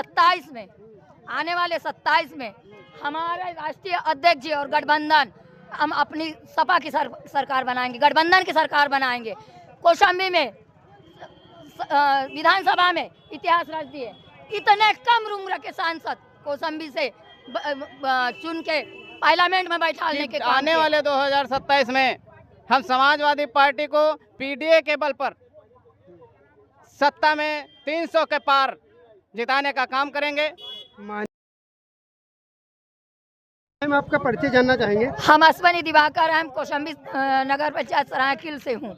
27 में, आने वाले 27 में हमारे राष्ट्रीय अध्यक्ष जी और गठबंधन, हम अपनी सपा की सरकार बनाएंगे, गठबंधन की सरकार बनाएंगे। कौशाम्बी में विधानसभा में इतिहास रच दिए। इतने कम उम्र के सांसद कौशाम्बी से चुन के पार्लियामेंट में बैठाने के काम आने वाले 2027 में हम समाजवादी पार्टी को पीडीए के बल पर सत्ता में 300 के पार जिताने का काम करेंगे। हम आपका परिचय जानना चाहेंगे। हम अश्वनी दिवाकर, हम कौशाम्बी नगर पंचायत सरायखिल से हूँ।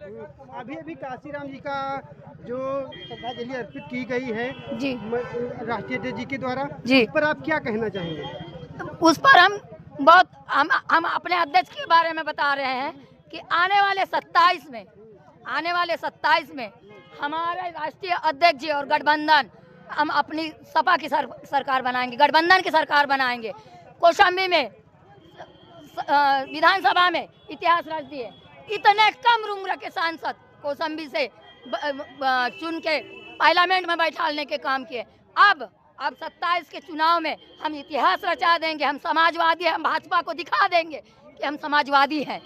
अभी काशीराम जी का जो श्रद्धांजलि अर्पित की गई है जी राष्ट्रीय अध्यक्ष जी के द्वारा, जी, उस पर आप क्या कहना चाहेंगे? उस पर हम अपने अध्यक्ष के बारे में बता रहे हैं कि आने वाले 27 में हमारे राष्ट्रीय अध्यक्ष जी और गठबंधन, हम अपनी सपा की सरकार बनाएंगे, गठबंधन की सरकार बनाएंगे। कौशाम्बी में विधानसभा में इतिहास रच दिए। इतने कम उम्र के सांसद कौशाम्बी से चुन के पार्लियामेंट में बैठाने के काम किए। अब 27 के चुनाव में हम इतिहास रचा देंगे। हम समाजवादी हैं, हम भाजपा को दिखा देंगे कि हम समाजवादी हैं।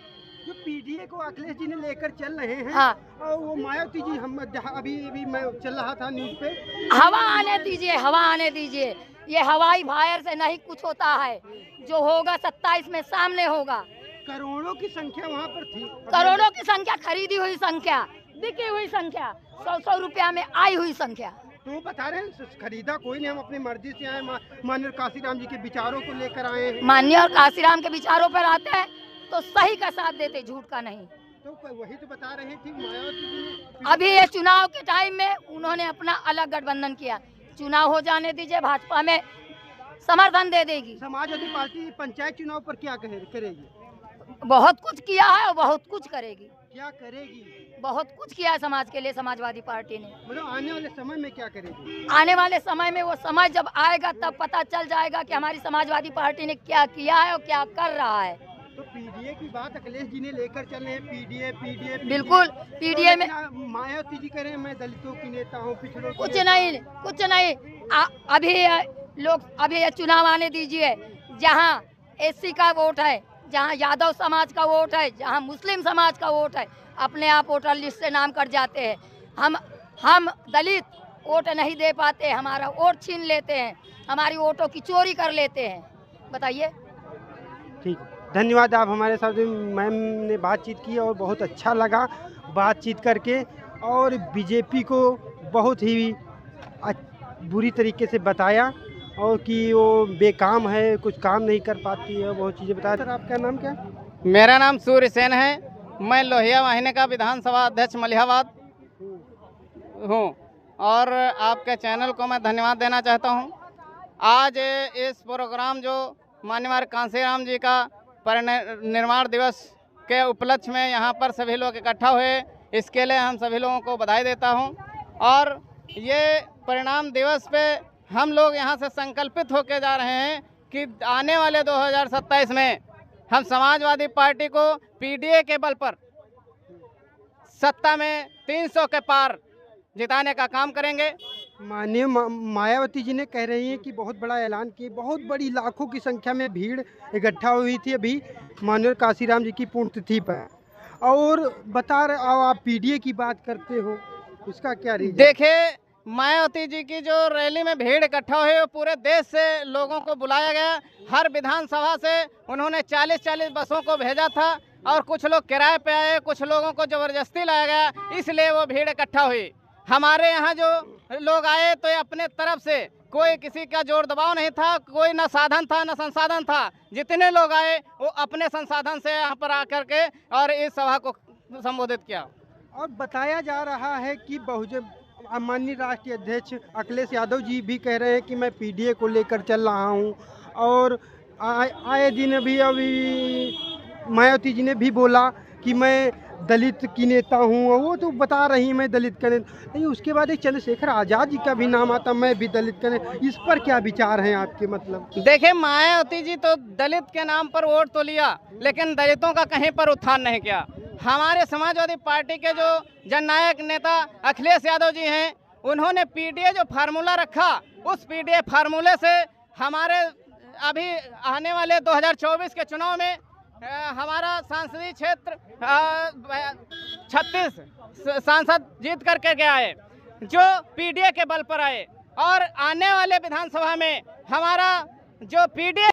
जो पीडीए को अखिलेश जी ने लेकर चल रहे हैं, हाँ, और वो मायावती जी, हम अभी मैं चल रहा था न्यूज पे, हवा आने दीजिए, हवा आने दीजिए। ये हवाई फायर से नहीं कुछ होता है। जो होगा 27 में सामने होगा। करोड़ों की संख्या वहाँ पर थी, करोड़ों की संख्या, खरीदी हुई संख्या, बिकी हुई संख्या, 100 रुपया में आई हुई संख्या। तो बता रहे हैं खरीदा कोई नहीं, हम अपनी मर्जी से आए, माननीय काशीराम जी के विचारों को लेकर आए हैं। माननीय और काशीराम के विचारों पर आते हैं तो सही का साथ देते, झूठ का नहीं। तो वही तो बता रहे थे मायावती जी ने। अभी ये चुनाव के टाइम में उन्होंने अपना अलग गठबंधन किया। चुनाव हो जाने दीजिए, भाजपा में समर्थन दे देगी। समाजवादी पार्टी पंचायत चुनाव पर क्या करेगी? बहुत कुछ किया है और बहुत कुछ करेगी। क्या करेगी? बहुत कुछ किया है समाज के लिए समाजवादी पार्टी ने। मतलब आने वाले समय में क्या करेगी? आने वाले समय में वो समय जब आएगा तब पता चल जाएगा कि हमारी समाजवादी पार्टी ने क्या किया है और क्या कर रहा है। तो पीडीए की बात अखिलेश जी ने लेकर चल रहे हैं, पीडीए बिल्कुल पीडीए में। मायावती जी कह रहे हैं मैं दलितों की नेता हूँ, पिछड़ों की कुछ नहीं। अभी ये चुनाव आने दीजिए। जहाँ एससी का वोट है, जहाँ यादव समाज का वोट है, जहाँ मुस्लिम समाज का वोट है, अपने आप वोटर लिस्ट से नाम कट जाते हैं। हम दलित वोट नहीं दे पाते, हमारा वोट छीन लेते हैं, हमारी वोटों की चोरी कर लेते हैं। बताइए। ठीक, धन्यवाद। आप हमारे साथ मैम ने बातचीत की और बहुत अच्छा लगा बातचीत करके, और बीजेपी को बहुत ही बुरी तरीके से बताया और कि वो बेकाम है, कुछ काम नहीं कर पाती है, बहुत चीज़ें बताया। सर आपका नाम क्या है? मेरा नाम सूर्य सेन है। मैं लोहिया वाहिनी का विधानसभा अध्यक्ष मलिहाबाद हूँ और आपके चैनल को मैं धन्यवाद देना चाहता हूँ। आज इस प्रोग्राम जो माननीय कांशीराम जी का परिनिर्वाण दिवस के उपलक्ष्य में यहाँ पर सभी लोग इकट्ठा हुए, इसके लिए हम सभी लोगों को बधाई देता हूँ। और ये परिणाम दिवस पे हम लोग यहाँ से संकल्पित होकर जा रहे हैं कि आने वाले 2027 में हम समाजवादी पार्टी को पीडीए के बल पर सत्ता में 300 के पार जिताने का काम करेंगे। माननीय मायावती जी ने कह रही हैं कि बहुत बड़ा ऐलान किए, बहुत बड़ी लाखों की संख्या में भीड़ इकट्ठा हुई थी अभी माननीय काशीराम जी की पुण्यतिथि पर, और बता रहे आप पीडीए की बात करते हो, इसका क्या रीजन? देखिए, मायावती जी की जो रैली में भीड़ इकट्ठा हुई, वो पूरे देश से लोगों को बुलाया गया। हर विधानसभा से उन्होंने 40-40 बसों को भेजा था और कुछ लोग किराए पे आए, कुछ लोगों को जबरदस्ती लाया गया, इसलिए वो भीड़ इकट्ठा हुई। हमारे यहाँ जो लोग आए तो अपने तरफ से कोई किसी का जोर दबाव नहीं था, कोई न साधन था न संसाधन था। जितने लोग आए वो अपने संसाधन से यहाँ पर आकर के और इस सभा को संबोधित किया। और बताया जा रहा है कि बहुजन माननीय राष्ट्रीय अध्यक्ष अखिलेश यादव जी भी कह रहे हैं कि मैं पीडीए को लेकर चल रहा हूं, और आए दिन अभी मायावती जी ने भी बोला कि मैं दलित की नेता हूं, और वो तो बता रही मैं दलित का नेता नहीं। उसके बाद एक चंद्रशेखर आज़ाद जी का भी नाम आता, मैं भी दलित का नेता। इस पर क्या विचार हैं आपके? मतलब देखिए, मायावती जी तो दलित के नाम पर वोट तो लिया, लेकिन दलितों का कहीं पर उत्थान नहीं किया। हमारे समाजवादी पार्टी के जो जननायक नेता अखिलेश यादव जी हैं, उन्होंने पीडीए जो फार्मूला रखा, उस पीडीए फार्मूले से हमारे अभी आने वाले 2024 के चुनाव में हमारा सांसदीय क्षेत्र 36 सांसद जीत करके गया है, जो पीडीए के बल पर आए। और आने वाले विधानसभा में हमारा जो पीडीए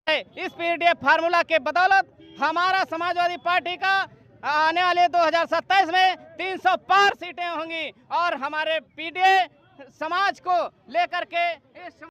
है, इस पीडीए फार्मूला के बदौलत हमारा समाजवादी पार्टी का आने वाले 2027 में 300 पार सीटें होंगी और हमारे पीडीए समाज को लेकर के इस